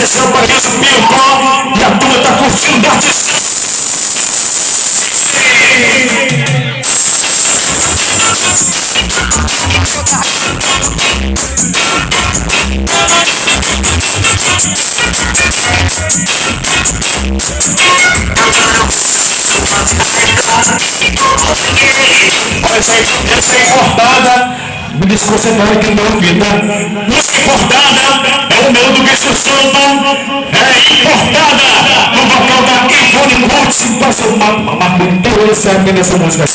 Esse é o paraíso Pirou e a turma tá curtindo o artista. Essa é importada, me desconcentrando aqui no ouvido. Música importada é o meu do bicho solto, é importada no vocal da Ivone Curtis. Passa uma muito certa nessa música.